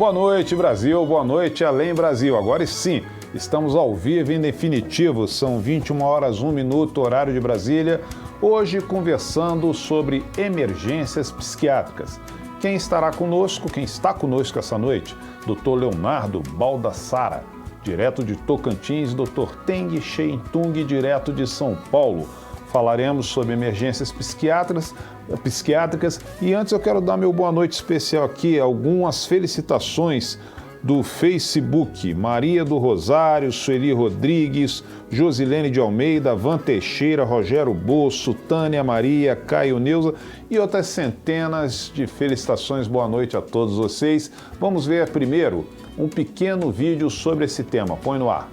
Boa noite, Brasil. Boa noite, Além Brasil. Agora sim, estamos ao vivo em definitivo. São 21 horas, 1 minuto, horário de Brasília. Hoje, conversando sobre emergências psiquiátricas. Quem estará conosco, quem está conosco essa noite? Dr. Leonardo Baldassara, direto de Tocantins. Dr. Teng Sheng-Tung, direto de São Paulo. Falaremos sobre emergências psiquiátricas. E antes eu quero dar meu boa noite especial aqui, algumas felicitações do Facebook. Maria do Rosário, Sueli Rodrigues, Josilene de Almeida, Van Teixeira, Rogério Bosso, Tânia Maria, Caio Neuza e outras centenas de felicitações. Boa noite a todos vocês. Vamos ver primeiro um pequeno vídeo sobre esse tema. Põe no ar.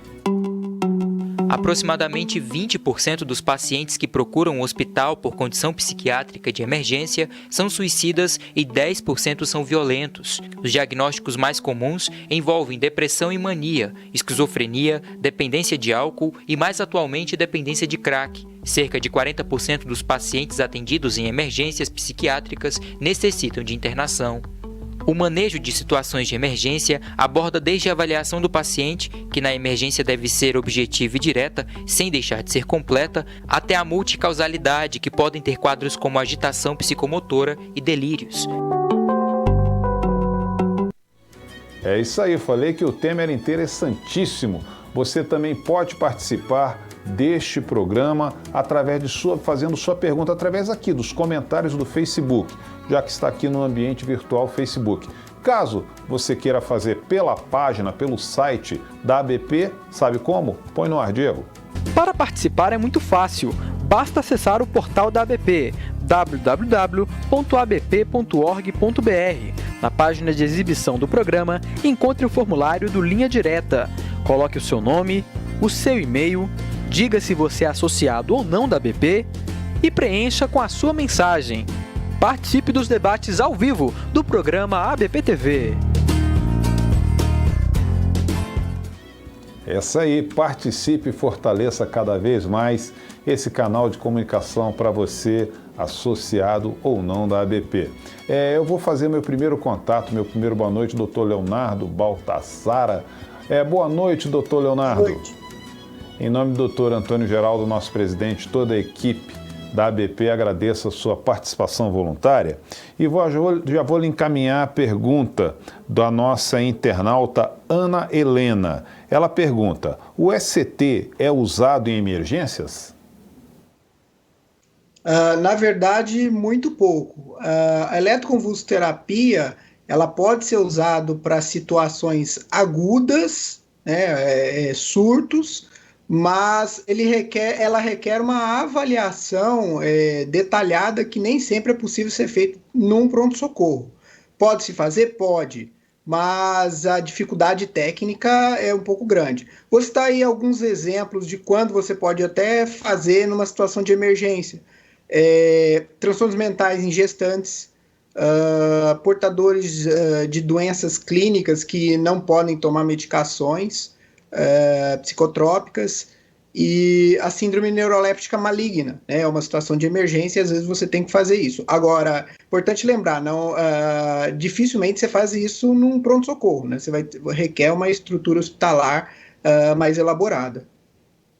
Aproximadamente 20% dos pacientes que procuram o hospital por condição psiquiátrica de emergência são suicidas e 10% são violentos. Os diagnósticos mais comuns envolvem depressão e mania, esquizofrenia, dependência de álcool e, mais atualmente, dependência de crack. Cerca de 40% dos pacientes atendidos em emergências psiquiátricas necessitam de internação. O manejo de situações de emergência aborda desde a avaliação do paciente, que na emergência deve ser objetiva e direta, sem deixar de ser completa, até a multicausalidade, que podem ter quadros como agitação psicomotora e delírios. É isso aí, falei que o tema era interessantíssimo. Você também pode participar deste programa fazendo sua pergunta através aqui dos comentários do Facebook, já que está aqui no ambiente virtual Facebook. Caso você queira fazer pela página, pelo site da ABP, sabe como? Põe no ar, Diego. Para participar é muito fácil, basta acessar o portal da ABP, www.abp.org.br. Na página de exibição do programa, encontre o formulário do Linha Direta. Coloque o seu nome, o seu e-mail, diga se você é associado ou não da ABP e preencha com a sua mensagem. Participe dos debates ao vivo do programa ABP TV. Essa aí, participe e fortaleça cada vez mais esse canal de comunicação para você, associado ou não da ABP. Eu vou fazer meu primeiro contato, meu primeiro boa noite, doutor Leonardo Baldassara. Boa noite, doutor Leonardo. Boa noite. Em nome do doutor Antônio Geraldo, nosso presidente, toda a equipe da ABP, agradeço a sua participação voluntária e já vou lhe encaminhar a pergunta da nossa internauta Ana Helena. Ela pergunta: o ECT é usado em emergências? Na verdade, muito pouco. A eletroconvulsoterapia ela pode ser usada para situações agudas, né, surtos, mas ela requer uma avaliação detalhada que nem sempre é possível ser feito num pronto-socorro. Pode-se fazer? Pode, mas a dificuldade técnica é um pouco grande. Vou citar aí alguns exemplos de quando você pode até fazer numa situação de emergência. Transtornos mentais em gestantes, portadores de doenças clínicas que não podem tomar medicações, psicotrópicas, e a síndrome neuroléptica maligna, né? É uma situação de emergência e às vezes você tem que fazer isso. Agora, importante lembrar, dificilmente você faz isso num pronto-socorro, né? Requer uma estrutura hospitalar mais elaborada.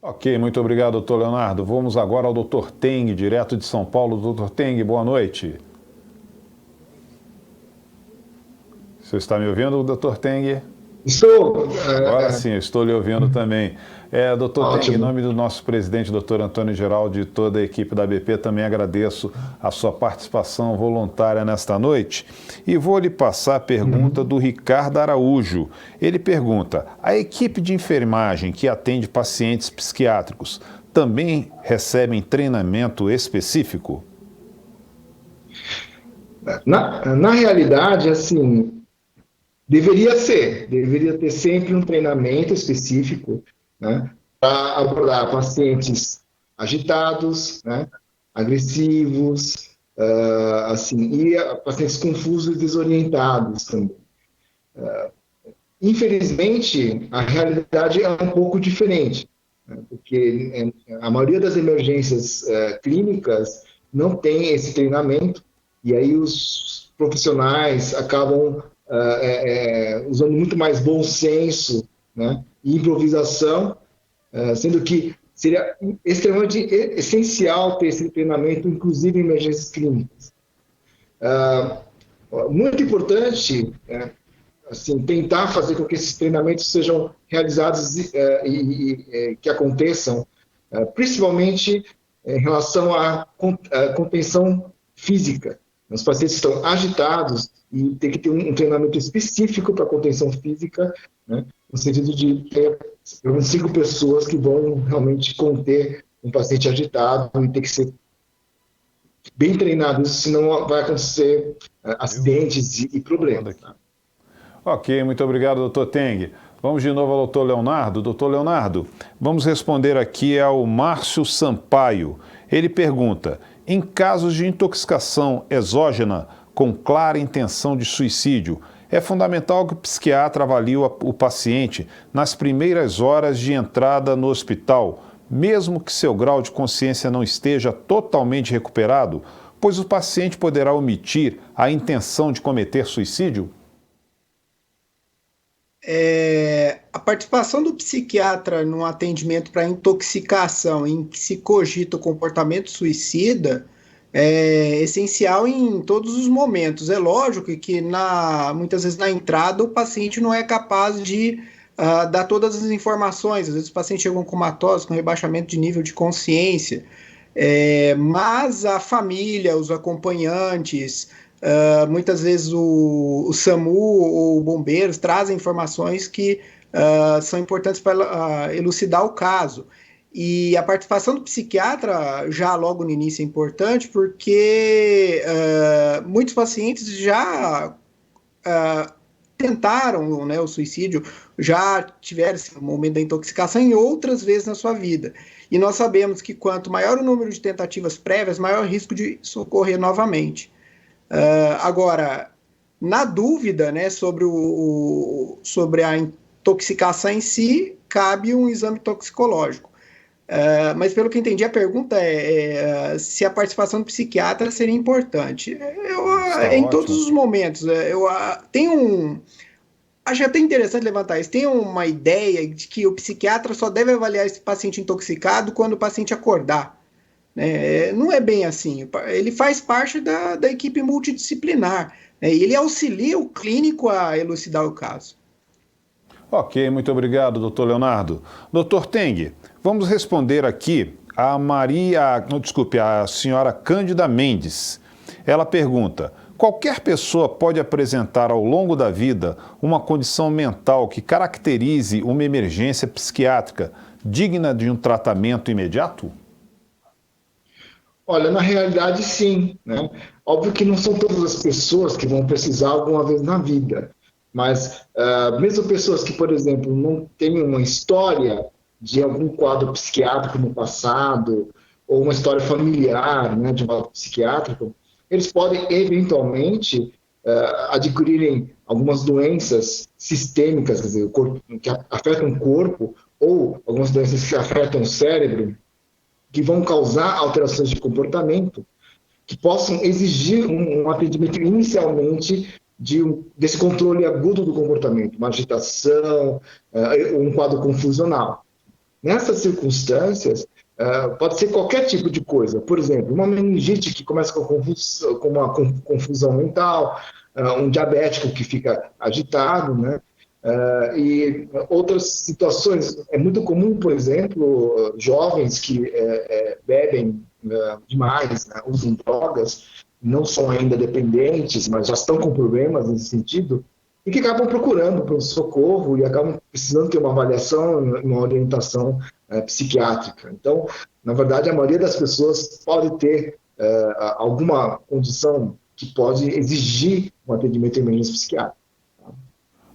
Ok, muito obrigado, doutor Leonardo. Vamos agora ao doutor Teng, direto de São Paulo. Doutor Teng, boa noite. Você está me ouvindo, doutor Teng? Estou. Agora sim, eu estou lhe ouvindo também. Doutor Teng, em nome do nosso presidente, doutor Antônio Geraldo, e toda a equipe da ABP, também agradeço a sua participação voluntária nesta noite. E vou lhe passar a pergunta do Ricardo Araújo. Ele pergunta: a equipe de enfermagem que atende pacientes psiquiátricos também recebem treinamento específico? Na realidade, assim, deveria ter sempre um treinamento específico, né, para abordar pacientes agitados, né, agressivos, e pacientes confusos e desorientados também. Infelizmente, a realidade é um pouco diferente, né, porque a maioria das emergências clínicas não tem esse treinamento, e aí os profissionais acabam usando muito mais bom senso, né, e improvisação, sendo que seria extremamente essencial ter esse treinamento, inclusive em emergências clínicas. Muito importante, assim, tentar fazer com que esses treinamentos sejam realizados e que aconteçam, principalmente em relação à contenção física. Os pacientes estão agitados e tem que ter um treinamento específico para contenção física, né, no sentido de ter pelo menos 5 pessoas que vão realmente conter um paciente agitado e ter que ser bem treinados, senão vai acontecer acidentes e problemas. Tá? Ok, muito obrigado, doutor Teng. Vamos de novo ao doutor Leonardo. Doutor Leonardo, vamos responder aqui ao Márcio Sampaio. Ele pergunta: em casos de intoxicação exógena com clara intenção de suicídio, é fundamental que o psiquiatra avalie o paciente nas primeiras horas de entrada no hospital, mesmo que seu grau de consciência não esteja totalmente recuperado, pois o paciente poderá omitir a intenção de cometer suicídio? A participação do psiquiatra no atendimento para intoxicação em que se cogita o comportamento suicida é essencial em todos os momentos. É lógico que muitas vezes na entrada o paciente não é capaz de dar todas as informações. Às vezes os pacientes chegam comatosos, com rebaixamento de nível de consciência, mas a família, os acompanhantes, muitas vezes o SAMU ou bombeiros trazem informações que são importantes para elucidar o caso. E a participação do psiquiatra já logo no início é importante porque muitos pacientes já tentaram, né, o suicídio, já tiveram esse momento da intoxicação em outras vezes na sua vida. E nós sabemos que quanto maior o número de tentativas prévias, maior o risco de socorrer novamente. Agora, na dúvida, né, sobre a intoxicação em si, cabe um exame toxicológico. Mas pelo que entendi, a pergunta é se a participação do psiquiatra seria importante. Em todos os momentos. Acho até interessante levantar isso. Tem uma ideia de que o psiquiatra só deve avaliar esse paciente intoxicado quando o paciente acordar. Não é bem assim. Ele faz parte da equipe multidisciplinar. E ele auxilia o clínico a elucidar o caso. Ok, muito obrigado, doutor Leonardo. Doutor Teng, vamos responder aqui a senhora Cândida Mendes. Ela pergunta: qualquer pessoa pode apresentar ao longo da vida uma condição mental que caracterize uma emergência psiquiátrica digna de um tratamento imediato? Olha, na realidade, sim, né? Óbvio que não são todas as pessoas que vão precisar alguma vez na vida, mas mesmo pessoas que, por exemplo, não têm uma história de algum quadro psiquiátrico no passado, ou uma história familiar, né, de um quadro psiquiátrico, eles podem, eventualmente, adquirirem algumas doenças sistêmicas, quer dizer, que afetam o corpo, ou algumas doenças que afetam o cérebro, que vão causar alterações de comportamento, que possam exigir um atendimento inicialmente desse controle agudo do comportamento, uma agitação, um quadro confusional. Nessas circunstâncias, pode ser qualquer tipo de coisa. Por exemplo, uma meningite que começa com uma confusão mental, um diabético que fica agitado, né? E outras situações. É muito comum, por exemplo, jovens que bebem demais, né, usam drogas, não são ainda dependentes, mas já estão com problemas nesse sentido, e que acabam procurando por socorro e acabam precisando ter uma avaliação, uma orientação psiquiátrica. Então, na verdade, a maioria das pessoas pode ter alguma condição que pode exigir um atendimento em emergência psiquiátrica.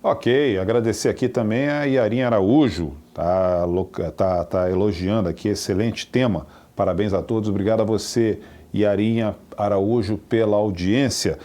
Ok, agradecer aqui também a Yarin Araújo, tá elogiando aqui, excelente tema, parabéns a todos, obrigado a você, Yarinha Araújo pela audiência.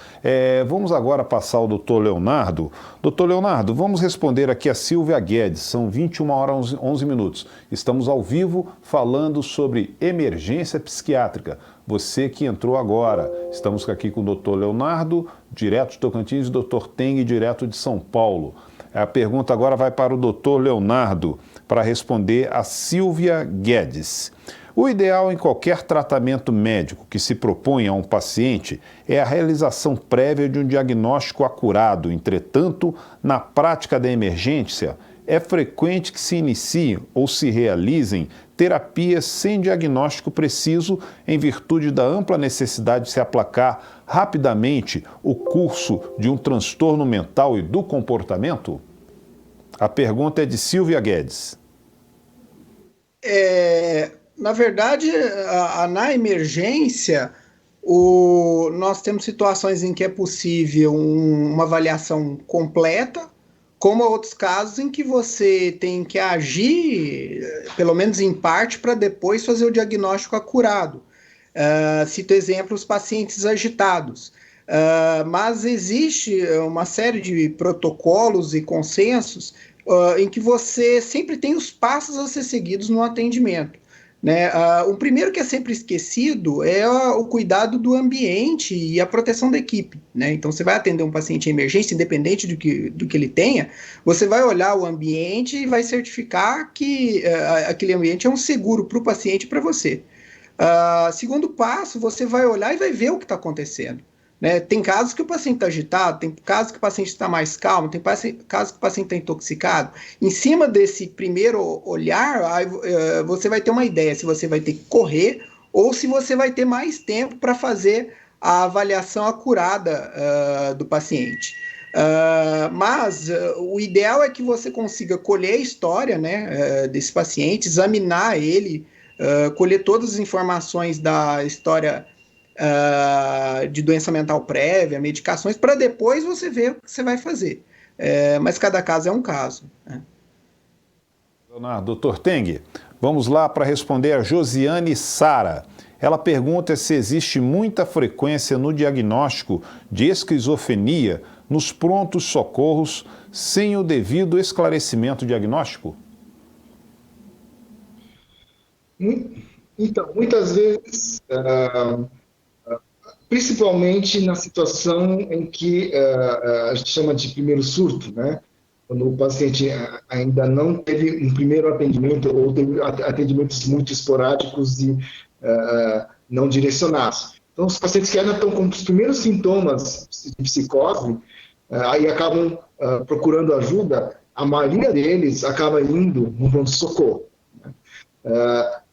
Vamos agora passar ao doutor Leonardo. Doutor Leonardo, vamos responder aqui a Silvia Guedes. São 21 horas 11 minutos. Estamos ao vivo falando sobre emergência psiquiátrica. Você que entrou agora. Estamos aqui com o doutor Leonardo, direto de Tocantins, e o doutor Teng, direto de São Paulo. A pergunta agora vai para o doutor Leonardo, para responder a Silvia Guedes. O ideal em qualquer tratamento médico que se propõe a um paciente é a realização prévia de um diagnóstico acurado. Entretanto, na prática da emergência, é frequente que se iniciem ou se realizem terapias sem diagnóstico preciso em virtude da ampla necessidade de se aplacar rapidamente o curso de um transtorno mental e do comportamento? A pergunta é de Silvia Guedes. Na verdade, na emergência, nós temos situações em que é possível uma avaliação completa, como outros casos em que você tem que agir, pelo menos em parte, para depois fazer o diagnóstico acurado. Cito exemplos, pacientes agitados. Mas existe uma série de protocolos e consensos em que você sempre tem os passos a ser seguidos no atendimento. Né? O primeiro que é sempre esquecido é o cuidado do ambiente e a proteção da equipe. Né? Então, você vai atender um paciente em emergência, independente do que ele tenha, você vai olhar o ambiente e vai certificar que aquele ambiente é um seguro para o paciente e para você. Segundo passo, você vai olhar e vai ver o que está acontecendo. Né? Tem casos que o paciente está agitado, tem casos que o paciente está mais calmo, tem casos que o paciente está intoxicado. Em cima desse primeiro olhar, você vai ter uma ideia se você vai ter que correr ou se você vai ter mais tempo para fazer a avaliação acurada do paciente. Mas o ideal é que você consiga colher a história, né, desse paciente, examinar ele, colher todas as informações da história de doença mental prévia, medicações, para depois você ver o que você vai fazer. Mas cada caso é um caso. Né? Leonardo, doutor Teng, vamos lá para responder a Josiane Sara. Ela pergunta se existe muita frequência no diagnóstico de esquizofrenia nos prontos socorros sem o devido esclarecimento diagnóstico? Então, muitas vezes, principalmente na situação em que a gente chama de primeiro surto, né? Quando o paciente ainda não teve um primeiro atendimento ou teve atendimentos muito esporádicos e não direcionados. Então, os pacientes que ainda estão com os primeiros sintomas de psicose, aí acabam procurando ajuda, a maioria deles acaba indo no pronto-socorro. Né?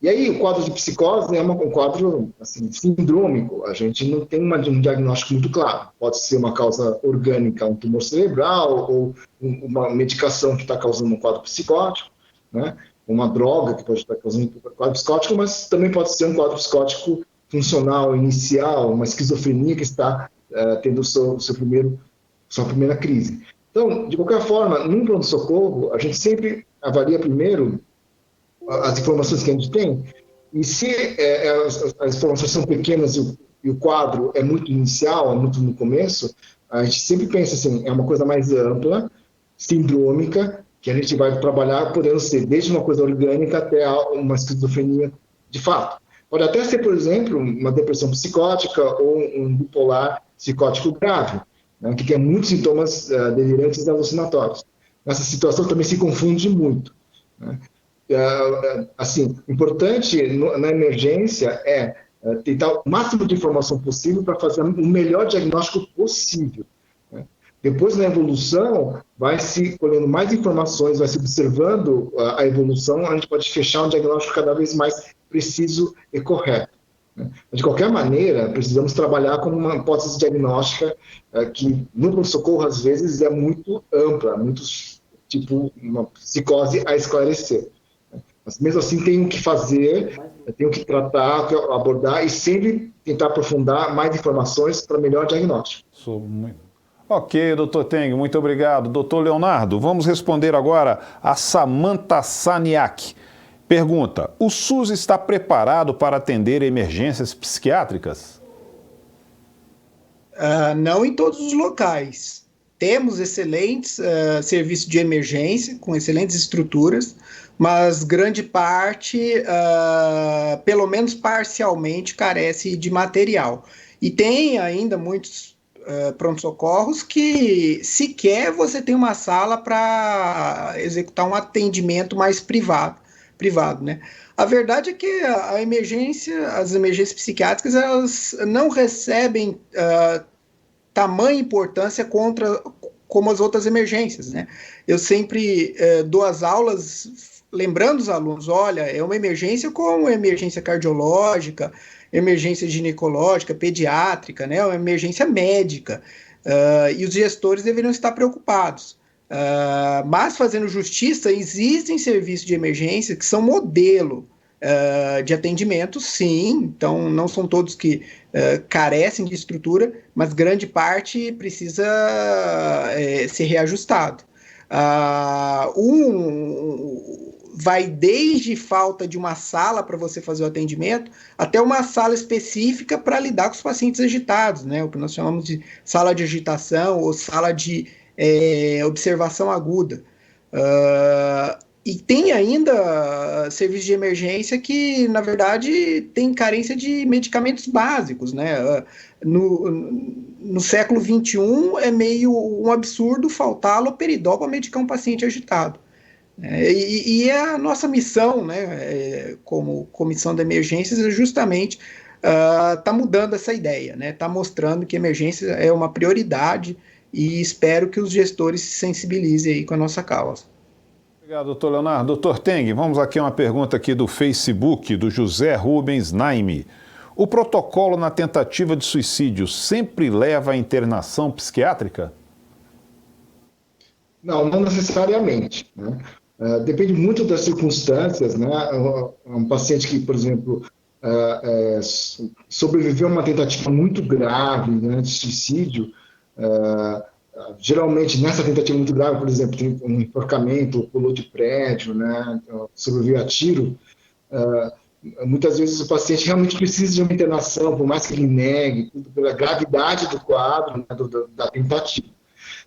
E aí, o quadro de psicose é um quadro assim, sindrômico. A gente não tem um diagnóstico muito claro. Pode ser uma causa orgânica, um tumor cerebral, ou uma medicação que está causando um quadro psicótico, né? Uma droga que pode estar causando um quadro psicótico, mas também pode ser um quadro psicótico funcional, inicial, uma esquizofrenia que está tendo sua primeira crise. Então, de qualquer forma, num pronto-socorro, a gente sempre avalia primeiro as informações que a gente tem, e se as informações são pequenas e o quadro é muito inicial, é muito no começo, a gente sempre pensa assim, é uma coisa mais ampla, sindrômica, que a gente vai trabalhar podendo ser desde uma coisa orgânica até uma esquizofrenia de fato. Pode até ser, por exemplo, uma depressão psicótica ou um bipolar psicótico grave, né, que tem muitos sintomas delirantes e alucinatórios. Nessa situação também se confunde muito. Né? Assim, importante na emergência é tentar o máximo de informação possível para fazer o melhor diagnóstico possível. Né? Depois, na evolução, vai se colhendo mais informações, vai se observando a evolução, a gente pode fechar um diagnóstico cada vez mais preciso e correto. Né? De qualquer maneira, precisamos trabalhar com uma hipótese diagnóstica que, no pronto-socorro, às vezes, é muito ampla, muito tipo uma psicose a esclarecer. Mas mesmo assim tenho que fazer, tenho que tratar, abordar e sempre tentar aprofundar mais informações para melhor diagnóstico. Ok, doutor Teng, muito obrigado. Doutor Leonardo, vamos responder agora a Samantha Saniak. Pergunta: o SUS está preparado para atender emergências psiquiátricas? Não em todos os locais. Temos excelentes serviços de emergência, com excelentes estruturas, mas grande parte, pelo menos parcialmente, carece de material. E tem ainda muitos pronto-socorros que sequer você tem uma sala para executar um atendimento mais privado, né? A verdade é que as emergências psiquiátricas, elas não recebem tamanha importância como as outras emergências, né? Eu sempre dou as aulas lembrando os alunos, olha, é uma emergência como emergência cardiológica, emergência ginecológica, pediátrica, né? Uma emergência médica, e os gestores deveriam estar preocupados. Mas, fazendo justiça, existem serviços de emergência que são modelo de atendimento, sim, então não são todos que carecem de estrutura, mas grande parte precisa ser reajustado. Vai desde falta de uma sala para você fazer o atendimento, até uma sala específica para lidar com os pacientes agitados, né? O que nós chamamos de sala de agitação ou sala de observação aguda. E tem ainda serviços de emergência que, na verdade, tem carência de medicamentos básicos, né? No século XXI é meio um absurdo faltar haloperidol para medicar um paciente agitado. E a nossa missão, né, como comissão de emergências, é justamente tá mudando essa ideia, né? Tá mostrando que emergência é uma prioridade e espero que os gestores se sensibilizem aí com a nossa causa. Obrigado, doutor Leonardo. Doutor Teng, vamos aqui a uma pergunta aqui do Facebook, do José Rubens Naime. O protocolo na tentativa de suicídio sempre leva à internação psiquiátrica? Não necessariamente, né? Depende muito das circunstâncias, né? Um paciente que, por exemplo, sobreviveu a uma tentativa muito grave, né, de suicídio, geralmente nessa tentativa muito grave, por exemplo, tem um enforcamento, pulou de prédio, né, sobreviveu a tiro, muitas vezes o paciente realmente precisa de uma internação, por mais que ele negue, pela gravidade do quadro, né, da tentativa.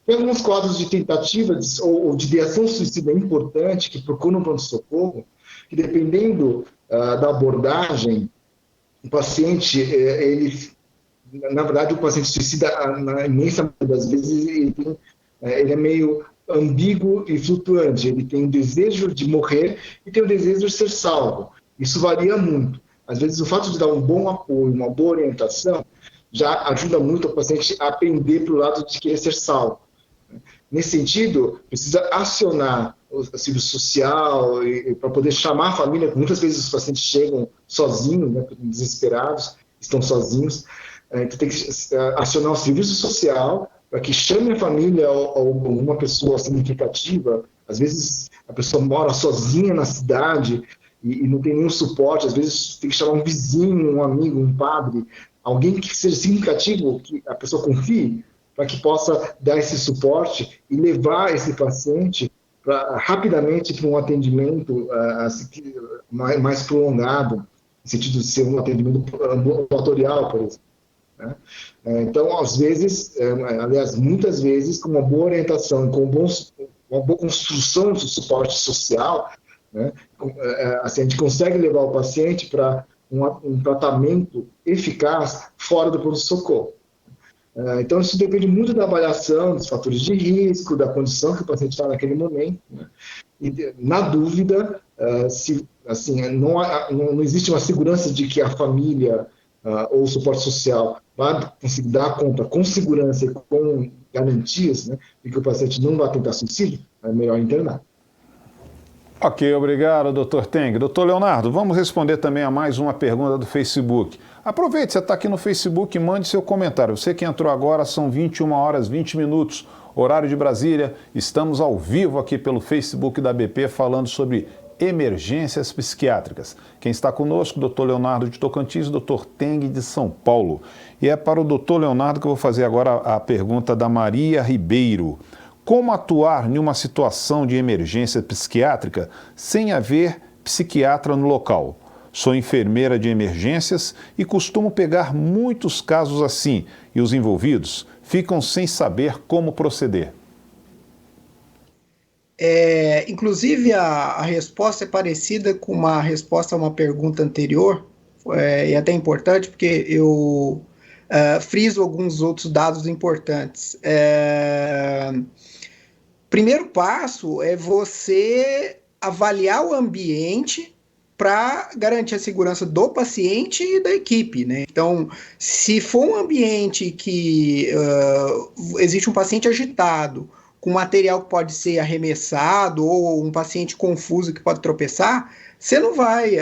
Tem alguns quadros de tentativa ou de ideação suicida importante que procuram pronto-socorro, que dependendo da abordagem, o paciente, na verdade, o paciente suicida, na imensa maioria das vezes, ele é meio ambíguo e flutuante. Ele tem o desejo de morrer e tem o desejo de ser salvo. Isso varia muito. Às vezes, o fato de dar um bom apoio, uma boa orientação, já ajuda muito o paciente a pender para o lado de querer ser salvo. Nesse sentido, precisa acionar o serviço social para poder chamar a família. Muitas vezes os pacientes chegam sozinhos, né, desesperados, estão sozinhos. Então tem que acionar o serviço social para que chame a família ou uma pessoa significativa. Às vezes a pessoa mora sozinha na cidade e não tem nenhum suporte. Às vezes tem que chamar um vizinho, um amigo, um padre, alguém que seja significativo, que a pessoa confie, para que possa dar esse suporte e levar esse paciente rapidamente para um atendimento mais prolongado, no sentido de ser um atendimento ambulatorial, por exemplo. Né? Então, às vezes, aliás, muitas vezes, com uma boa orientação, com uma boa construção de suporte social, né? Assim, a gente consegue levar o paciente para um tratamento eficaz fora do pronto-socorro. Então, isso depende muito da avaliação dos fatores de risco, da condição que o paciente está naquele momento. Né? E, na dúvida, não existe uma segurança de que a família ou o suporte social vai conseguir dar conta com segurança e com garantias, né, de que o paciente não vai tentar suicídio, é melhor internar. Ok, obrigado, doutor Teng. Doutor Leonardo, vamos responder também a mais uma pergunta do Facebook. Aproveite, você está aqui no Facebook e mande seu comentário. Você que entrou agora, são 21 horas 20 minutos, horário de Brasília. Estamos ao vivo aqui pelo Facebook da BP falando sobre emergências psiquiátricas. Quem está conosco, doutor Leonardo de Tocantins e doutor Teng de São Paulo. E é para o doutor Leonardo que eu vou fazer agora a pergunta da Maria Ribeiro. Como atuar em uma situação de emergência psiquiátrica sem haver psiquiatra no local. Sou enfermeira de emergências e costumo pegar muitos casos assim, e os envolvidos ficam sem saber como proceder. Inclusive, a resposta é parecida com uma resposta a uma pergunta anterior, e até importante, porque eu friso alguns outros dados importantes. Primeiro passo é você avaliar o ambiente para garantir a segurança do paciente e da equipe, né? Então, se for um ambiente que existe um paciente agitado, com material que pode ser arremessado, ou um paciente confuso que pode tropeçar, você não vai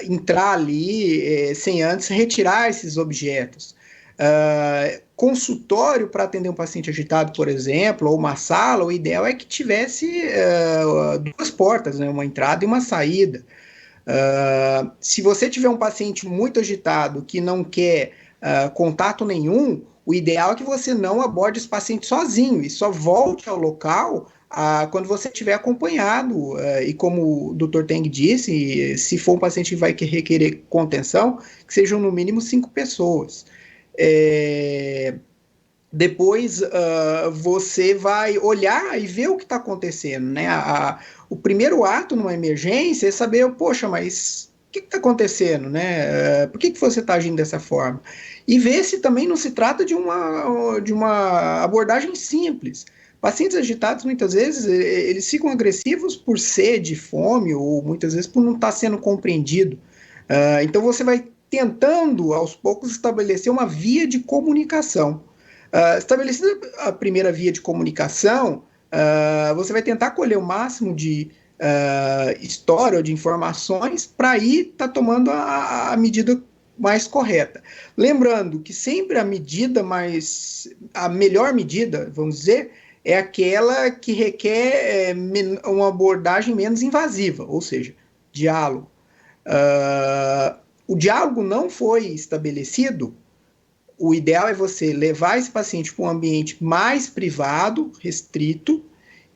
entrar ali sem antes retirar esses objetos. Consultório para atender um paciente agitado, por exemplo, ou uma sala, o ideal é que tivesse duas portas, né? Uma entrada e uma saída. Se você tiver um paciente muito agitado que não quer contato nenhum, o ideal é que você não aborde esse paciente sozinho e só volte ao local quando você estiver acompanhado. E como o Dr. Teng disse, se for um paciente que vai requerer contenção, que sejam no mínimo 5 pessoas. Depois você vai olhar e ver o que está acontecendo, né? O primeiro ato numa emergência é saber, poxa, mas o que está acontecendo, né? Por que você está agindo dessa forma? E ver se também não se trata de uma abordagem simples. Pacientes agitados, muitas vezes, eles ficam agressivos por sede, fome, ou muitas vezes por não estar sendo compreendido. Então você vai tentando, aos poucos, estabelecer uma via de comunicação. Estabelecida a primeira via de comunicação, você vai tentar colher o máximo de história ou de informações para aí estar tomando a medida mais correta. Lembrando que sempre a melhor medida, vamos dizer, é aquela que requer uma abordagem menos invasiva, ou seja, diálogo. O diálogo não foi estabelecido, o ideal é você levar esse paciente para um ambiente mais privado, restrito,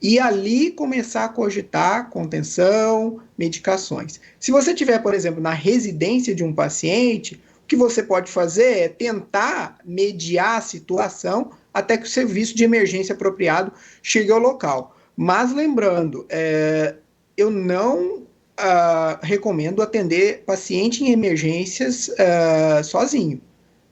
e ali começar a cogitar contenção, medicações. Se você tiver, por exemplo, na residência de um paciente, o que você pode fazer é tentar mediar a situação até que o serviço de emergência apropriado chegue ao local. Mas lembrando, eu não recomendo atender paciente em emergências sozinho.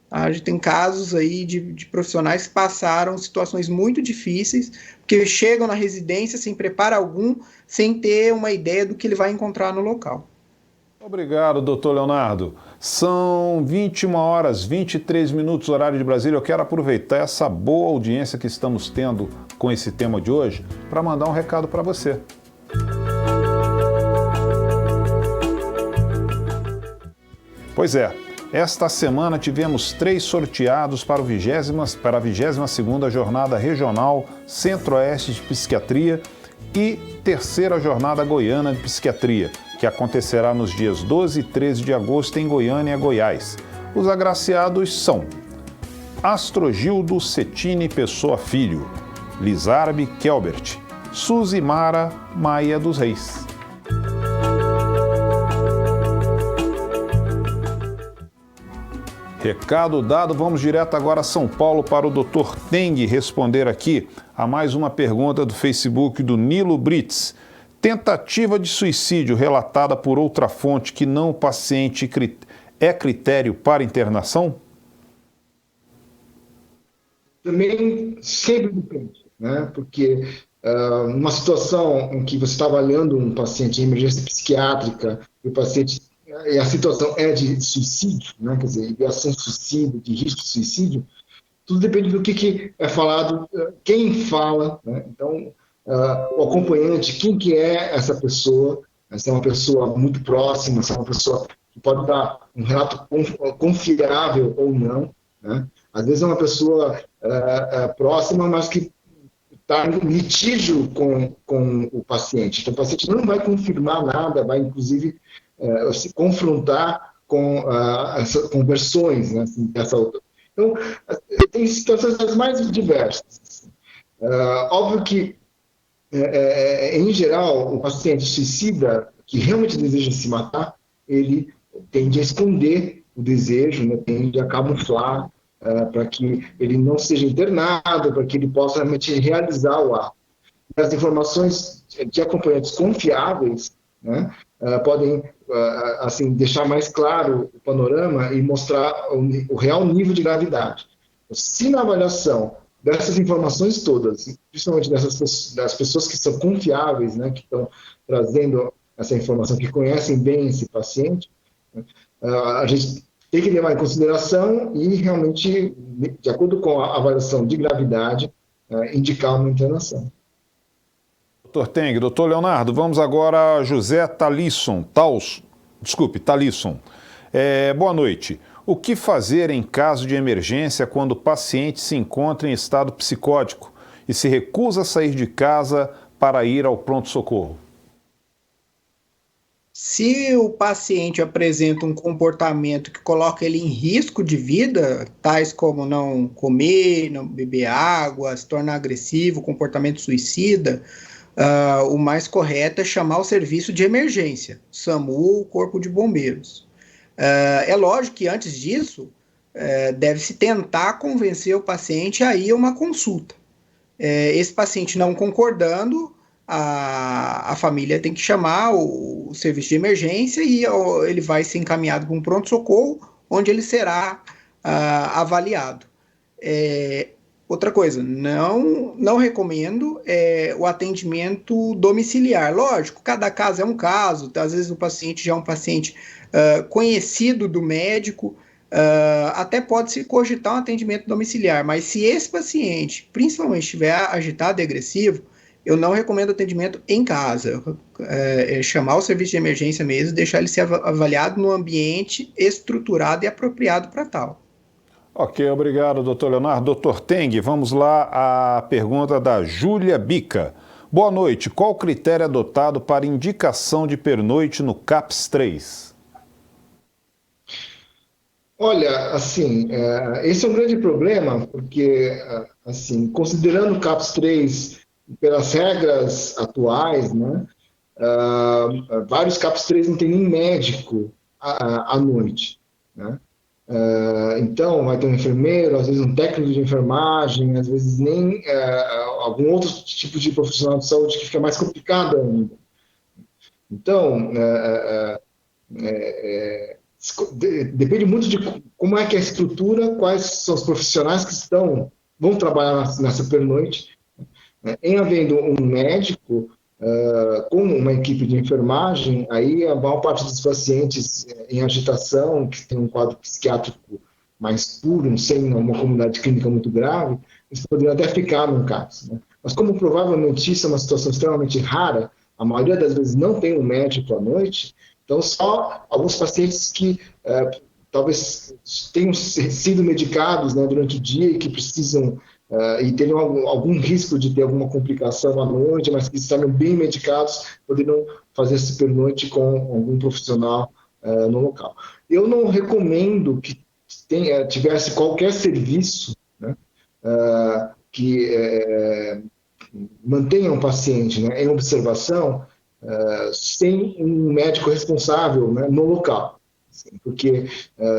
A gente tem casos aí de profissionais que passaram situações muito difíceis, porque chegam na residência sem preparo algum, sem ter uma ideia do que ele vai encontrar no local. Obrigado, doutor Leonardo. São 21h23, horário de Brasília. Eu quero aproveitar essa boa audiência que estamos tendo com esse tema de hoje para mandar um recado para você. Pois é. Esta semana tivemos 3 sorteados para a 22ª Jornada Regional Centro-Oeste de Psiquiatria e 3ª Jornada Goiana de Psiquiatria, que acontecerá nos dias 12 e 13 de agosto em Goiânia, Goiás. Os agraciados são Astrogildo Cetini Pessoa Filho, Lizarbe Kelbert, Suzy Mara Maia dos Reis. Recado dado, vamos direto agora a São Paulo para o Dr. Teng responder aqui a mais uma pergunta do Facebook do Nilo Brits. Tentativa de suicídio relatada por outra fonte que não o paciente é critério para internação? Também sempre depende, né? Porque numa situação em que você está avaliando um paciente em emergência psiquiátrica e a situação é de suicídio, né? Quer dizer, ideação de suicídio, de risco de suicídio, tudo depende do que é falado, quem fala, né? Então, o acompanhante, quem que é essa pessoa, se é uma pessoa muito próxima, se é uma pessoa que pode dar um relato confiável ou não, né? Às vezes é uma pessoa próxima, mas que está em litígio com o paciente. Então, o paciente não vai confirmar nada, vai, inclusive, se confrontar com versões, né, assim, dessa outra. Então, tem situações das mais diversas. Óbvio que, em geral, o paciente suicida que realmente deseja se matar, ele tende a esconder o desejo, né, tende a camuflar para que ele não seja internado, para que ele possa realmente realizar o ato. As informações de acompanhantes confiáveis, né, podem assim, deixar mais claro o panorama e mostrar o real nível de gravidade. Se na avaliação dessas informações todas, principalmente das pessoas que são confiáveis, né, que estão trazendo essa informação, que conhecem bem esse paciente, a gente tem que levar em consideração e realmente, de acordo com a avaliação de gravidade, indicar uma internação. Doutor Teng, doutor Leonardo, vamos agora a José Talisson. Boa noite. O que fazer em caso de emergência quando o paciente se encontra em estado psicótico e se recusa a sair de casa para ir ao pronto-socorro? Se o paciente apresenta um comportamento que coloca ele em risco de vida, tais como não comer, não beber água, se tornar agressivo, comportamento suicida, o mais correto é chamar o serviço de emergência, SAMU, Corpo de Bombeiros. É lógico que antes disso, deve-se tentar convencer o paciente a ir a uma consulta. Esse paciente não concordando, a família tem que chamar o serviço de emergência e ele vai ser encaminhado para um pronto-socorro, onde ele será avaliado. Outra coisa, não recomendo o atendimento domiciliar. Lógico, cada caso é um caso, às vezes o paciente já é um paciente conhecido do médico, até pode-se cogitar um atendimento domiciliar, mas se esse paciente, principalmente, estiver agitado e agressivo, eu não recomendo atendimento em casa, chamar o serviço de emergência mesmo, deixar ele ser avaliado no ambiente estruturado e apropriado para tal. Ok, obrigado, doutor Leonardo. Doutor Teng, vamos lá à pergunta da Júlia Bica. Boa noite, qual o critério adotado para indicação de pernoite no CAPS 3? Olha, assim, esse é um grande problema, porque, assim, considerando o CAPS 3 pelas regras atuais, né, vários CAPS 3 não tem nem médico à noite, né? Então, vai ter um enfermeiro, às vezes um técnico de enfermagem, às vezes nem algum outro tipo de profissional de saúde que fica mais complicado ainda. Então, depende muito de como é que é a estrutura, quais são os profissionais que vão trabalhar nessa pernoite. Em havendo um médico com uma equipe de enfermagem, aí a maior parte dos pacientes em agitação, que tem um quadro psiquiátrico mais puro, sem uma comunidade clínica muito grave, eles poderiam até ficar num CAPS, né? Mas como provavelmente isso é uma situação extremamente rara, a maioria das vezes não tem um médico à noite, então só alguns pacientes que talvez tenham sido medicados, né, durante o dia e que precisam e tenham algum risco de ter alguma complicação à noite, mas que estão bem medicados, poderiam fazer esse pernoite com algum profissional no local. Eu não recomendo que tivesse qualquer serviço, né, que mantenha um paciente, né, em observação sem um médico responsável, né, no local. Porque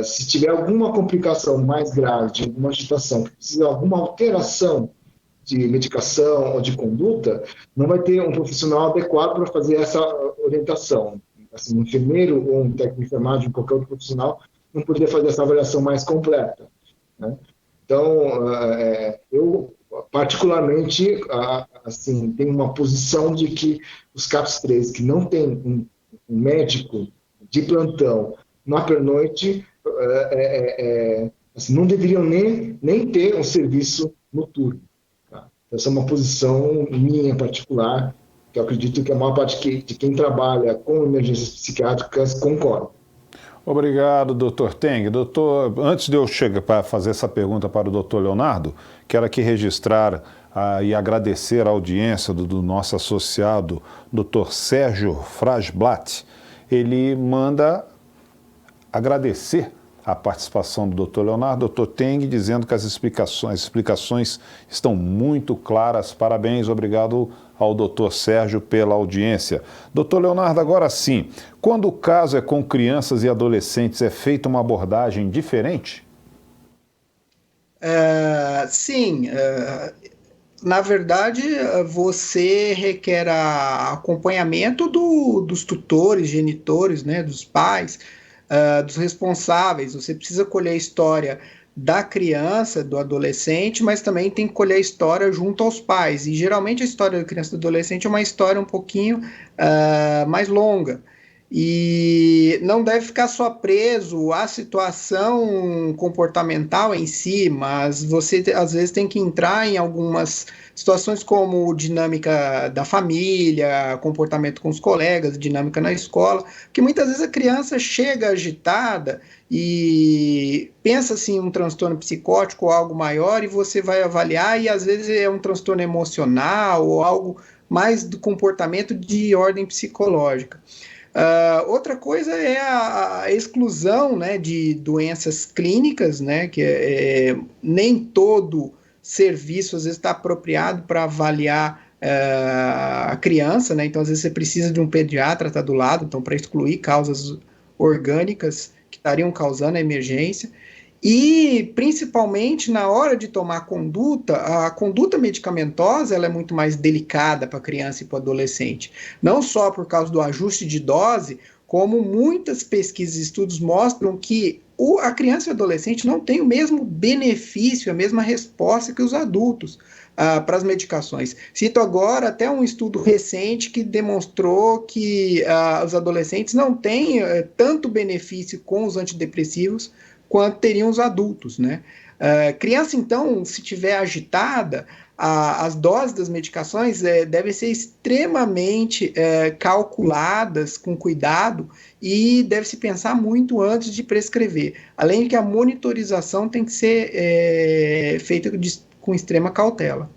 se tiver alguma complicação mais grave, de alguma agitação, que precisa de alguma alteração de medicação ou de conduta, não vai ter um profissional adequado para fazer essa orientação. Assim, um enfermeiro ou um técnico de enfermagem, qualquer outro profissional, não poderia fazer essa avaliação mais completa, né? Então, eu particularmente assim, tenho uma posição de que os CAPS 3 que não tem um médico de plantão na pernoite, assim, não deveriam nem ter um serviço noturno. Tá? Essa é uma posição minha particular, que eu acredito que a maior parte de quem trabalha com emergências psiquiátricas concorda. Obrigado, doutor Teng. Doutor, antes de eu chegar para fazer essa pergunta para o doutor Leonardo, quero aqui registrar e agradecer a audiência do nosso associado, doutor Sérgio Frasblatt. Ele manda agradecer a participação do Dr. Leonardo, Dr. Teng, dizendo que as explicações estão muito claras. Parabéns, obrigado ao Dr. Sérgio pela audiência. Dr. Leonardo, agora sim, quando o caso é com crianças e adolescentes, é feita uma abordagem diferente? Sim, na verdade, você requer acompanhamento dos tutores, genitores, né, dos pais, dos responsáveis. Você precisa colher a história da criança, do adolescente, mas também tem que colher a história junto aos pais. E geralmente a história da criança e do adolescente é uma história um pouquinho mais longa. E não deve ficar só preso à situação comportamental em si, mas você às vezes tem que entrar em algumas situações como dinâmica da família, comportamento com os colegas, dinâmica na escola, que muitas vezes a criança chega agitada e pensa assim um transtorno psicótico ou algo maior e você vai avaliar e às vezes é um transtorno emocional ou algo mais do comportamento de ordem psicológica. Outra coisa é a exclusão, né, de doenças clínicas, né, que nem todo serviço às vezes está apropriado para avaliar a criança, né, então às vezes você precisa de um pediatra estar do lado, então para excluir causas orgânicas que estariam causando a emergência. E, principalmente, na hora de tomar a conduta medicamentosa ela é muito mais delicada para a criança e para o adolescente. Não só por causa do ajuste de dose, como muitas pesquisas e estudos mostram que a criança e o adolescente não têm o mesmo benefício, a mesma resposta que os adultos para as medicações. Cito agora até um estudo recente que demonstrou que os adolescentes não têm tanto benefício com os antidepressivos quanto teriam os adultos, né? Criança, então, se tiver agitada, as doses das medicações devem ser extremamente calculadas, com cuidado, e deve-se pensar muito antes de prescrever. Além de que a monitorização tem que ser feita com extrema cautela.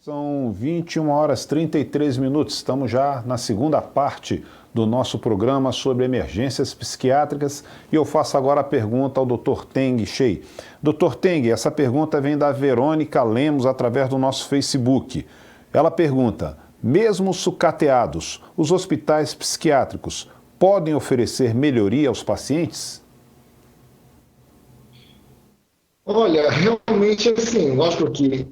São 21 horas e 33 minutos, estamos já na segunda parte do nosso programa sobre emergências psiquiátricas e eu faço agora a pergunta ao Dr. Teng Shei. Dr. Teng, essa pergunta vem da Verônica Lemos através do nosso Facebook. Ela pergunta, mesmo sucateados, os hospitais psiquiátricos podem oferecer melhoria aos pacientes? Olha, realmente assim, lógico que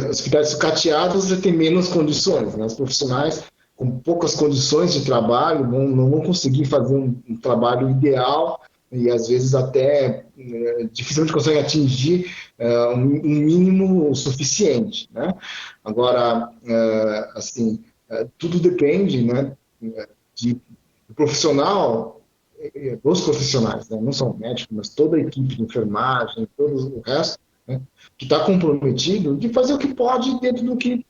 hospitais sucateados têm menos condições, né? Os profissionais com poucas condições de trabalho não vão conseguir fazer um trabalho ideal e às vezes até dificilmente conseguem atingir um mínimo suficiente, né? Agora, assim, tudo depende, né, do profissional, dos profissionais, né? Não só o médico, mas toda a equipe de enfermagem, todo o resto, né, que está comprometido de fazer o que pode dentro do que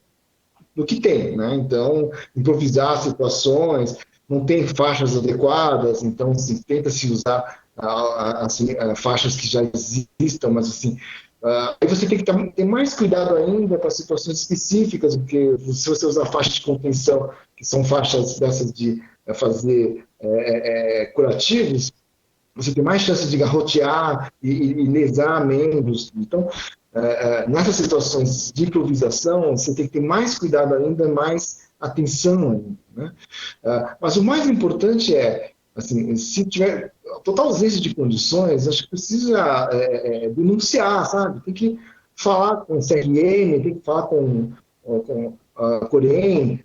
tem, né? Então, improvisar situações, não tem faixas adequadas, então assim, tenta-se usar assim, faixas que já existam, mas assim, aí você tem que ter mais cuidado ainda para situações específicas, porque se você usar faixas de contenção, que são faixas dessas de fazer curativos, você tem mais chance de garrotear e lesar membros. Então, nessas situações de improvisação, você tem que ter mais cuidado ainda, mais atenção ainda, né? Mas o mais importante é, assim, se tiver total ausência de condições, acho que precisa denunciar, sabe? Tem que falar com o CRM, tem que falar com a Corém,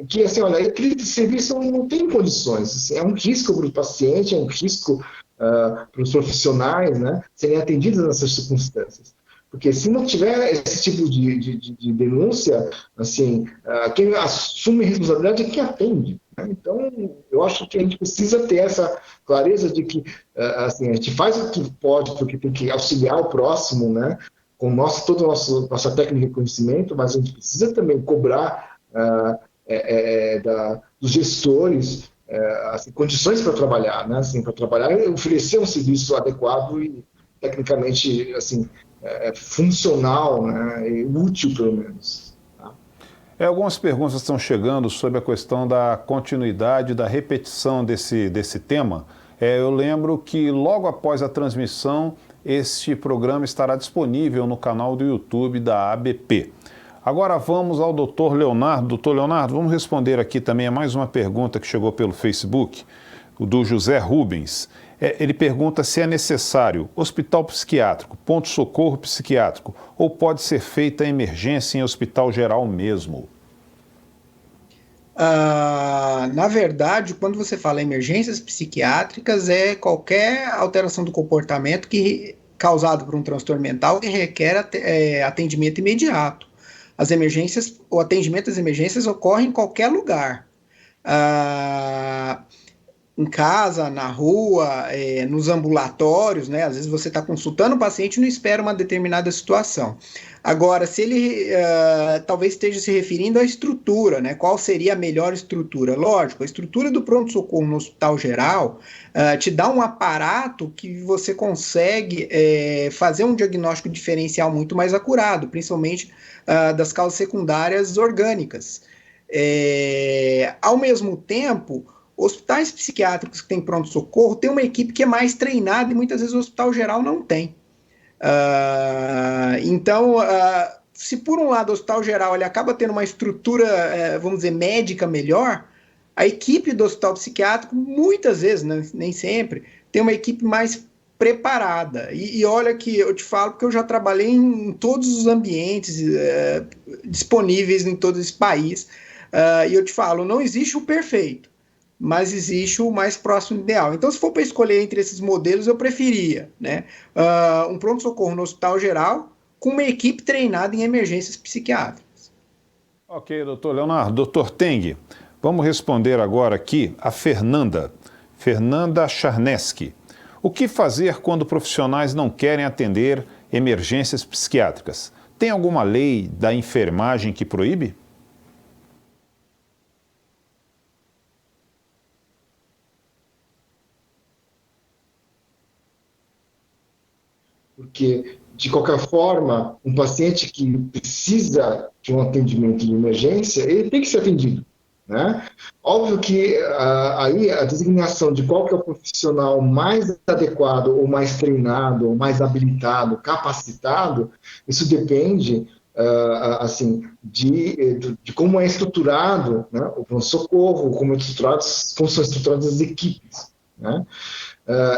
que assim, olha, aquele serviço não tem condições, assim, é um risco para o paciente, é um risco para os profissionais, né, serem atendidos nessas circunstâncias. Porque se não tiver esse tipo de denúncia, assim, quem assume a responsabilidade é quem atende, né? Então, eu acho que a gente precisa ter essa clareza de que assim, a gente faz o que pode, porque tem que auxiliar o próximo, né, com toda a nossa técnica de conhecimento, mas a gente precisa também cobrar dos gestores assim, condições para trabalhar, né? Assim, para trabalhar e oferecer um serviço adequado e tecnicamente assim, funcional, né? E útil, pelo menos. Tá? Algumas perguntas estão chegando sobre a questão da continuidade, da repetição desse tema. Eu lembro que logo após a transmissão, este programa estará disponível no canal do YouTube da ABP. Agora vamos ao doutor Leonardo. Doutor Leonardo, vamos responder aqui também a mais uma pergunta que chegou pelo Facebook, do José Rubens. Ele pergunta se é necessário hospital psiquiátrico, ponto-socorro psiquiátrico, ou pode ser feita a emergência em hospital geral mesmo? Na verdade, quando você fala emergências psiquiátricas, é qualquer alteração do comportamento causado por um transtorno mental que requer atendimento imediato. O atendimento às emergências ocorre em qualquer lugar. Em casa, na rua, nos ambulatórios, né? Às vezes você está consultando o paciente e não espera uma determinada situação. Agora, se ele talvez esteja se referindo à estrutura, né? Qual seria a melhor estrutura? Lógico, a estrutura do pronto-socorro no hospital geral te dá um aparato que você consegue fazer um diagnóstico diferencial muito mais acurado, principalmente das causas secundárias orgânicas. Ao mesmo tempo, hospitais psiquiátricos que têm pronto-socorro têm uma equipe que é mais treinada e muitas vezes o hospital geral não tem. Então, se por um lado o hospital geral ele acaba tendo uma estrutura, vamos dizer, médica melhor, a equipe do hospital psiquiátrico, muitas vezes, né, nem sempre, tem uma equipe mais preparada. E olha que eu te falo porque eu já trabalhei em todos os ambientes disponíveis em todo esse país, e eu te falo, não existe o perfeito, mas existe o mais próximo ideal. Então, se for para escolher entre esses modelos, eu preferia, né, um pronto-socorro no hospital geral com uma equipe treinada em emergências psiquiátricas. Ok, doutor Leonardo. Doutor Teng, vamos responder agora aqui a Fernanda Charneski. O que fazer quando profissionais não querem atender emergências psiquiátricas? Tem alguma lei da enfermagem que proíbe? Porque, de qualquer forma, um paciente que precisa de um atendimento de emergência, ele tem que ser atendido, né? Óbvio que aí a designação de qual que é o profissional mais adequado, ou mais treinado, ou mais habilitado, capacitado, isso depende assim, de como é estruturado, né, o pronto-socorro, como são estruturadas as equipes, né?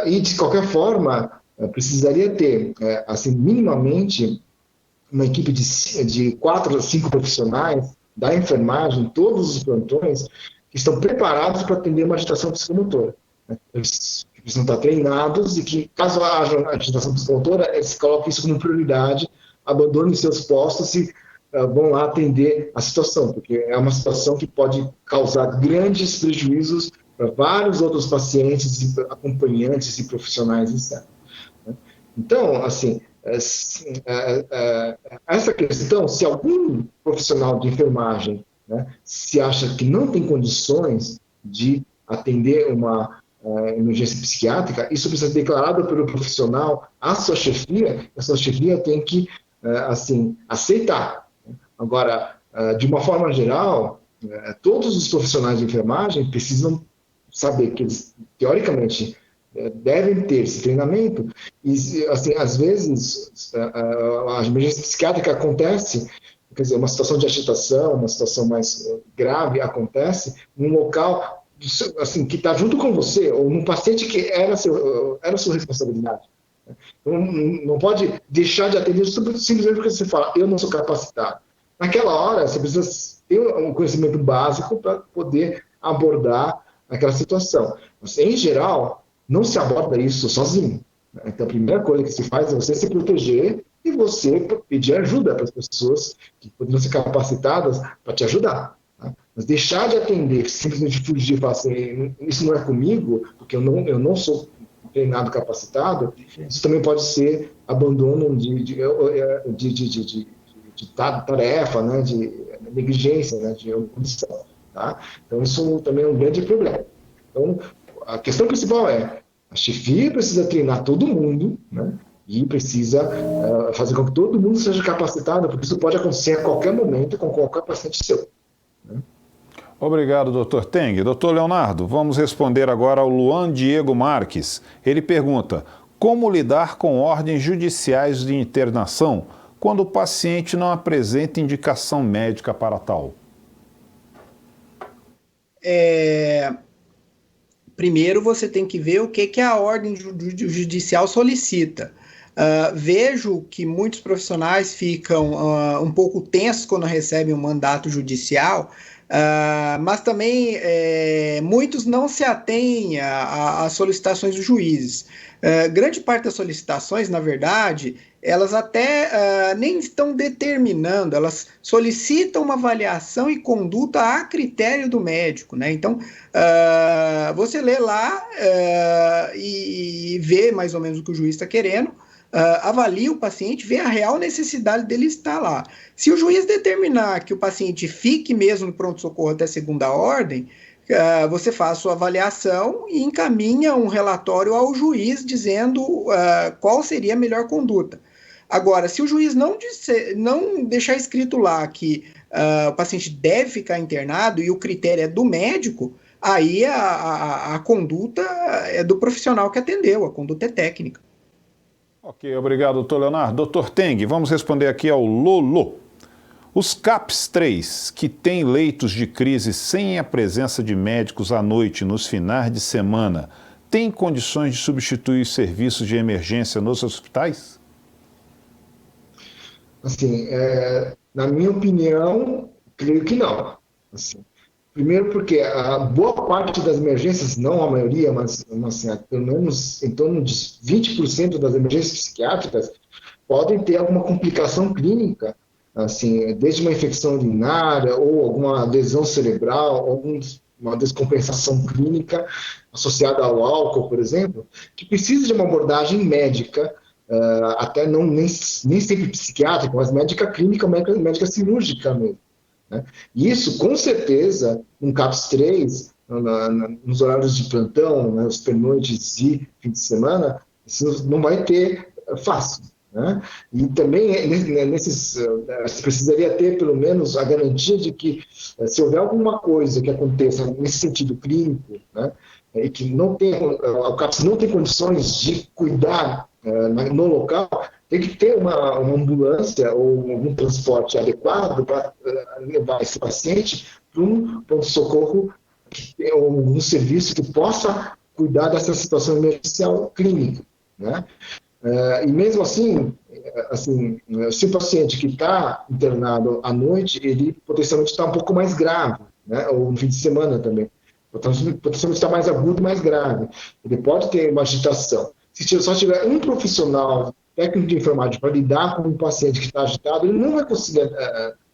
E, de qualquer forma, precisaria ter, assim, minimamente, uma equipe de 4 a 5 profissionais da enfermagem, todos os plantões, que estão preparados para atender uma agitação psicomotora, né? Eles precisam estar treinados e que, caso haja agitação psicomotora, eles coloquem isso como prioridade, abandonem seus postos e vão lá atender a situação, porque é uma situação que pode causar grandes prejuízos para vários outros pacientes, acompanhantes e profissionais, etc. Então, assim, essa questão, se algum profissional de enfermagem, né, se acha que não tem condições de atender uma emergência psiquiátrica, isso precisa ser declarado pelo profissional à sua chefia, a sua chefia tem que, assim, aceitar. Agora, de uma forma geral, todos os profissionais de enfermagem precisam saber que eles, teoricamente, devem ter esse treinamento e, assim, às vezes a emergência psiquiátrica acontece, quer dizer, uma situação de agitação, uma situação mais grave acontece num local, assim, que está junto com você, ou num paciente que era sua responsabilidade. Então, não pode deixar de atender simplesmente porque você fala, eu não sou capacitado. Naquela hora, você precisa ter um conhecimento básico para poder abordar aquela situação. Mas, em geral, não se aborda isso sozinho. Então, a primeira coisa que se faz é você se proteger e você pedir ajuda para as pessoas que poderiam ser capacitadas para te ajudar. Tá? Mas deixar de atender, simplesmente fugir e falar assim, isso não é comigo, porque eu não sou treinado, capacitado, isso também pode ser abandono de tarefa, né, de negligência, né, de omissão. Tá? Então, isso também é um grande problema. Então, a questão principal é, a chefia precisa treinar todo mundo, né, e precisa fazer com que todo mundo seja capacitado, porque isso pode acontecer a qualquer momento com qualquer paciente seu. Né? Obrigado, doutor Teng. Doutor Leonardo, vamos responder agora ao Luan Diego Marques. Ele pergunta, como lidar com ordens judiciais de internação quando o paciente não apresenta indicação médica para tal? Primeiro você tem que ver o que a ordem judicial solicita. Vejo que muitos profissionais ficam um pouco tensos quando recebem um mandato judicial, mas também muitos não se atêm às solicitações dos juízes. Grande parte das solicitações, na verdade, elas até nem estão determinando, elas solicitam uma avaliação e conduta a critério do médico, né? Então, você lê lá e vê mais ou menos o que o juiz está querendo, avalia o paciente, vê a real necessidade dele estar lá. Se o juiz determinar que o paciente fique mesmo no pronto-socorro até segunda ordem, você faz sua avaliação e encaminha um relatório ao juiz dizendo qual seria a melhor conduta. Agora, se o juiz não deixar escrito lá que o paciente deve ficar internado e o critério é do médico, aí a conduta é do profissional que atendeu, a conduta é técnica. Ok, obrigado, doutor Leonardo. Doutor Teng, vamos responder aqui ao Lolo. Os CAPS 3, que têm leitos de crise sem a presença de médicos à noite nos finais de semana, têm condições de substituir os serviços de emergência nos hospitais? Assim, na minha opinião, creio que não. Assim, primeiro porque a boa parte das emergências, não a maioria, mas assim, pelo menos em torno de 20% das emergências psiquiátricas podem ter alguma complicação clínica, assim, desde uma infecção urinária ou alguma lesão cerebral, ou uma descompensação clínica associada ao álcool, por exemplo, que precisa de uma abordagem médica, até nem sempre psiquiátrica, mas médica clínica, médica cirúrgica mesmo. Né? E isso, com certeza, no CAPS 3, nos horários de plantão, né, os pernoites e fim de semana, isso não vai ter fácil. Né? E também você precisaria ter, pelo menos, a garantia de que, se houver alguma coisa que aconteça nesse sentido clínico, né, e que o CAPS não tem condições de cuidar no local, tem que ter uma ambulância ou algum transporte adequado para levar esse paciente para um pronto-socorro ou um serviço que possa cuidar dessa situação emergencial clínica. Né? E mesmo assim, se o paciente que está internado à noite, ele potencialmente está um pouco mais grave, né? Ou no fim de semana também, potencialmente está mais agudo e mais grave. Ele pode ter uma agitação. Se só tiver um profissional técnico de enfermagem para lidar com um paciente que está agitado, ele não vai conseguir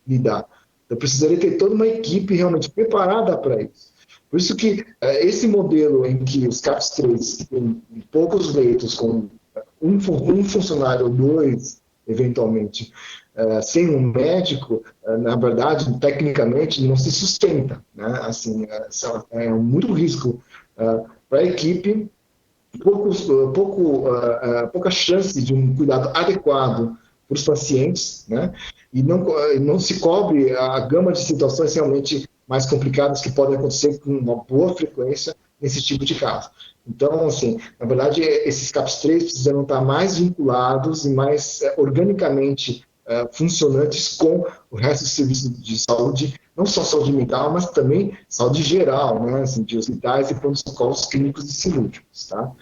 lidar. Então, precisaria ter toda uma equipe realmente preparada para isso. Por isso que esse modelo em que os CAPS 3 têm poucos leitos, com um funcionário ou dois, eventualmente, sem um médico, na verdade, tecnicamente, não se sustenta. Né? Assim, é muito risco para a equipe, pouca chance de um cuidado adequado para os pacientes, né? E não se cobre a gama de situações realmente mais complicadas que podem acontecer com uma boa frequência nesse tipo de caso. Então, assim, na verdade, esses CAPS 3 precisam estar mais vinculados e mais organicamente funcionantes com o resto do serviço de saúde, não só saúde mental, mas também saúde geral, né, assim, de hospitais e pronto-socorros clínicos e cirúrgicos, tá?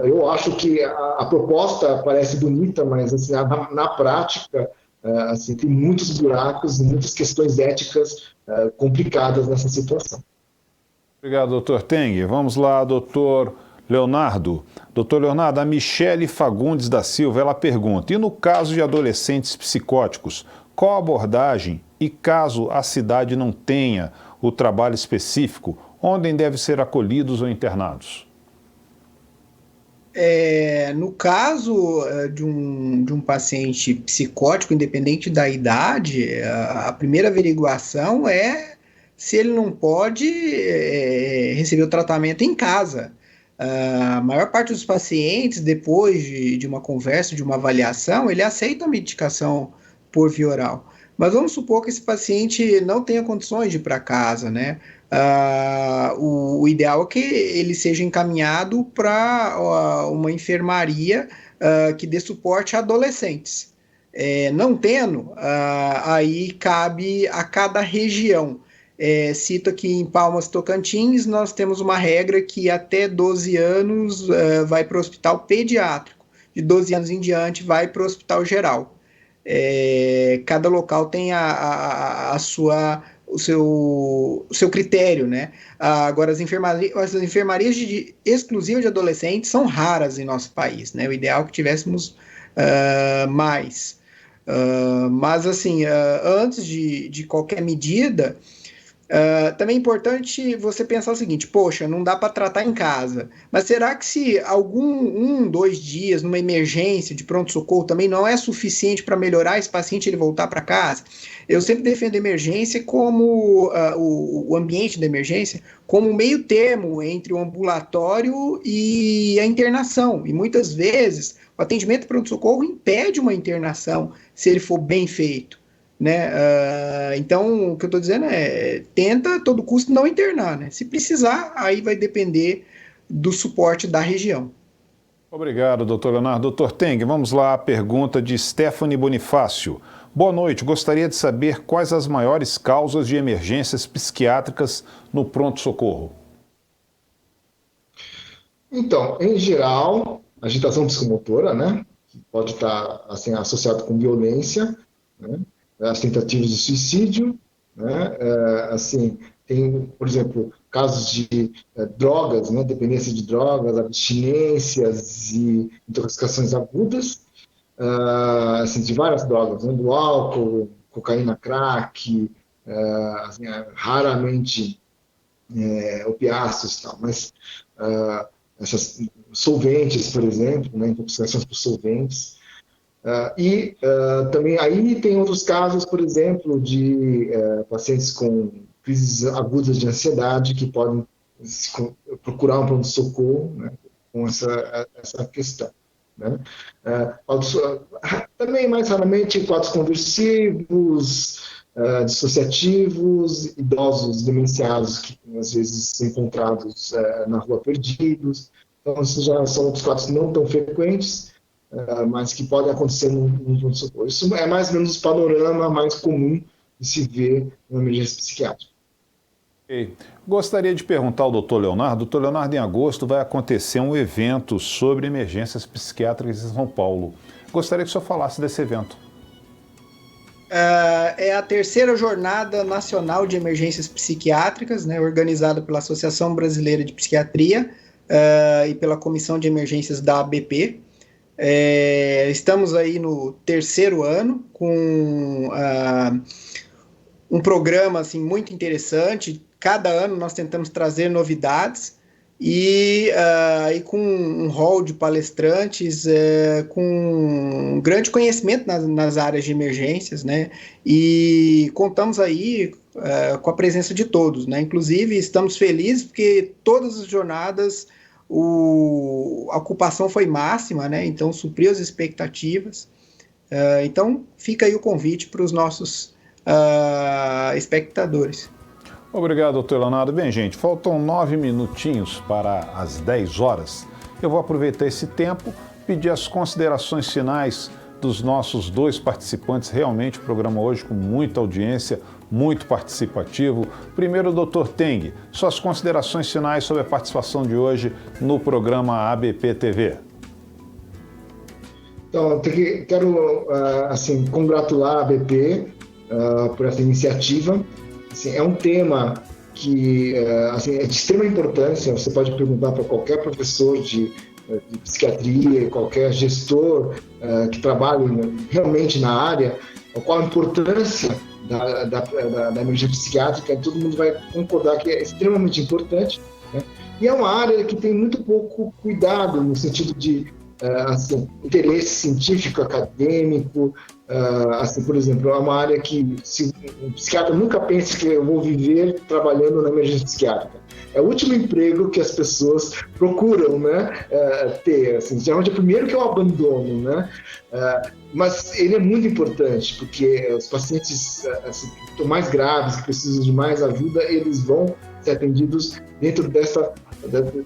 Eu acho que a proposta parece bonita, mas assim, na prática, assim, tem muitos buracos e muitas questões éticas complicadas nessa situação. Obrigado, doutor Teng. Vamos lá, doutor Leonardo. Doutor Leonardo, a Michele Fagundes da Silva, ela pergunta, e no caso de adolescentes psicóticos, qual a abordagem e caso a cidade não tenha o trabalho específico, onde devem ser acolhidos ou internados? No caso de um paciente psicótico, independente da idade, a primeira averiguação é se ele não pode receber o tratamento em casa. A maior parte dos pacientes, depois de uma conversa, de uma avaliação, ele aceita a medicação por via oral. Mas vamos supor que esse paciente não tenha condições de ir para casa, né? O ideal é que ele seja encaminhado para uma enfermaria que dê suporte a adolescentes. Não tendo, aí cabe a cada região. Cito aqui em Palmas, Tocantins, nós temos uma regra que até 12 anos vai para o hospital pediátrico, de 12 anos em diante vai para o hospital geral. Cada local tem o seu critério, né? Agora, as enfermarias exclusivas de adolescentes são raras em nosso país, né? O ideal é que tivéssemos mais. Mas, assim, antes de qualquer medida, também é importante você pensar o seguinte: poxa, não dá para tratar em casa, mas será que se 2 dias numa emergência de pronto-socorro também não é suficiente para melhorar esse paciente ele voltar para casa? Eu sempre defendo a emergência como o ambiente da emergência como um meio termo entre o ambulatório e a internação, e muitas vezes o atendimento pronto-socorro impede uma internação se ele for bem feito, né? Então, o que eu estou dizendo tenta a todo custo não internar, né? Se precisar, aí vai depender do suporte da região. Obrigado, doutor Leonardo. Doutor Teng, vamos lá, a pergunta de Stephanie Bonifácio. Boa noite, gostaria de saber quais as maiores causas de emergências psiquiátricas no pronto-socorro. Então, em geral, agitação psicomotora, né? Pode estar assim, associado com violência, né? As tentativas de suicídio, né? Assim, tem, por exemplo, casos de drogas, né? Dependência de drogas, abstinências e intoxicações agudas, assim, de várias drogas, né? Do álcool, cocaína, crack, assim, raramente opiáceos e tal, mas essas solventes, por exemplo, né? Intoxicações por solventes. Também aí tem outros casos, por exemplo, de pacientes com crises agudas de ansiedade que podem procurar um pronto-socorro, né, com essa questão, né? Também, mais raramente, quadros conversivos, dissociativos, idosos demenciados que às vezes são encontrados na rua perdidos. Então, esses já são outros quadros não tão frequentes, mas que podem acontecer no pronto-socorro. Isso é mais ou menos o panorama mais comum de se ver numa emergência psiquiátrica. Okay. Gostaria de perguntar ao doutor Leonardo. Doutor Leonardo, em agosto vai acontecer um evento sobre emergências psiquiátricas em São Paulo. Gostaria que o senhor falasse desse evento. É a 3ª Jornada Nacional de Emergências Psiquiátricas, né, organizada pela Associação Brasileira de Psiquiatria e pela Comissão de Emergências da ABP. Estamos aí no 3º ano com um programa assim, muito interessante. Cada ano nós tentamos trazer novidades e com um hall de palestrantes com um grande conhecimento nas áreas de emergências, né? E contamos aí com a presença de todos, né? Inclusive estamos felizes porque todas as jornadas a ocupação foi máxima, né? Então supriu as expectativas. Então fica aí o convite para os nossos espectadores. Obrigado, doutor Leonardo. Bem, gente, faltam 9 minutinhos para as 10 horas. Eu vou aproveitar esse tempo, pedir as considerações finais dos nossos 2 participantes. Realmente o programa hoje com muita audiência, muito participativo. Primeiro, doutor Teng, suas considerações finais sobre a participação de hoje no programa ABP TV. Então, quero assim, congratular a ABP por essa iniciativa. Assim, é um tema que assim, é de extrema importância. Você pode perguntar para qualquer professor de psiquiatria, qualquer gestor que trabalhe realmente na área, qual a importância da emergência psiquiátrica. Todo mundo vai concordar que é extremamente importante, né? E é uma área que tem muito pouco cuidado no sentido de assim, interesse científico, acadêmico. Assim, por exemplo, é uma área que se um psiquiatra nunca pensa que eu vou viver trabalhando na emergência psiquiátrica. É o último emprego que as pessoas procuram, né, ter. Assim, geralmente é o primeiro que eu abandono, né? Mas ele é muito importante, porque os pacientes assim, mais graves, que precisam de mais ajuda, eles vão ser atendidos dentro dessa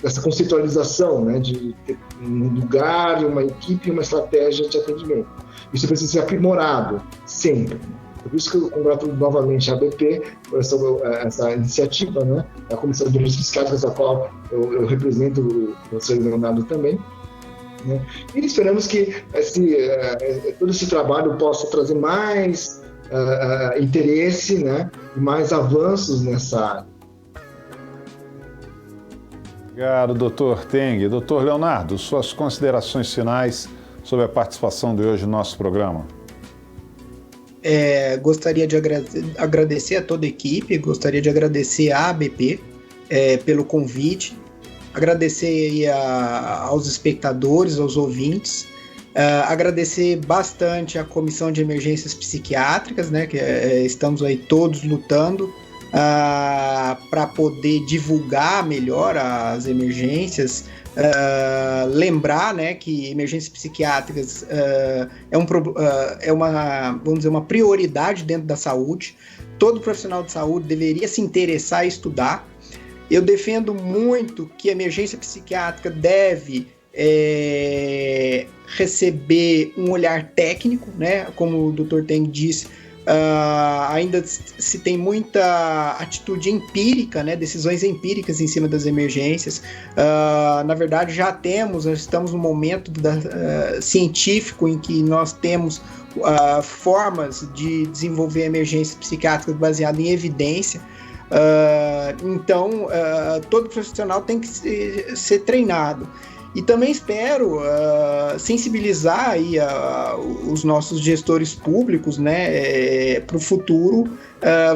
dessa conceitualização, né, de ter um lugar, uma equipe e uma estratégia de atendimento. Isso precisa ser aprimorado sempre. Por isso que eu congrato novamente a ABP por essa iniciativa, né, a Comissão de Emergências Psiquiátricas, a qual eu represento o professor Leonardo também. Né, e esperamos que todo esse trabalho possa trazer mais interesse, né, e mais avanços nessa área. Obrigado, doutor Teng. Doutor Leonardo, suas considerações finais sobre a participação de hoje no nosso programa. Gostaria de agradecer a toda a equipe, gostaria de agradecer à ABP pelo convite, agradecer aí aos espectadores, aos ouvintes, agradecer bastante à Comissão de Emergências Psiquiátricas, né, que estamos aí todos lutando para poder divulgar melhor as emergências, lembrar, né, que emergências psiquiátricas vamos dizer, uma prioridade dentro da saúde. Todo profissional de saúde deveria se interessar e estudar. Eu defendo muito que a emergência psiquiátrica deve receber um olhar técnico, né, como o Dr. Teng disse. Ainda se tem muita atitude empírica, né, decisões empíricas em cima das emergências. Na verdade, nós estamos no momento científico em que nós temos formas de desenvolver emergências psiquiátricas baseadas em evidência. Então, todo profissional tem que ser treinado. E também espero sensibilizar aí os nossos gestores públicos, né, para o futuro,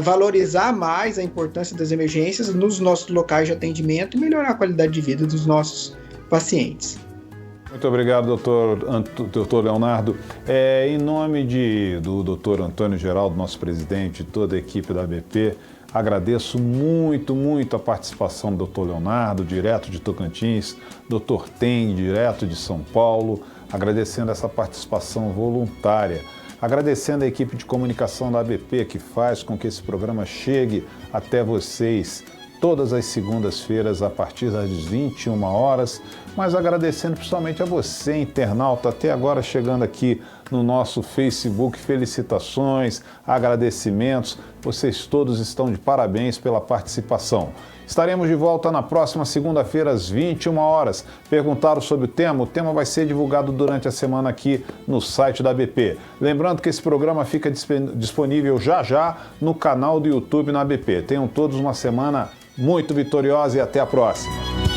valorizar mais a importância das emergências nos nossos locais de atendimento e melhorar a qualidade de vida dos nossos pacientes. Muito obrigado, doutor Leonardo. Em nome do doutor Antônio Geraldo, nosso presidente, e toda a equipe da ABP, agradeço muito, muito a participação do Dr. Leonardo, direto de Tocantins, Dr. Teng, direto de São Paulo, agradecendo essa participação voluntária, agradecendo a equipe de comunicação da ABP que faz com que esse programa chegue até vocês todas as segundas-feiras a partir das 21 horas, mas agradecendo principalmente a você, internauta, até agora chegando aqui no nosso Facebook. Felicitações, agradecimentos, vocês todos estão de parabéns pela participação. Estaremos de volta na próxima segunda-feira às 21 horas. Perguntaram sobre o tema vai ser divulgado durante a semana aqui no site da ABP. Lembrando que esse programa fica disponível já no canal do YouTube na ABP. Tenham todos uma semana muito vitoriosa e até a próxima.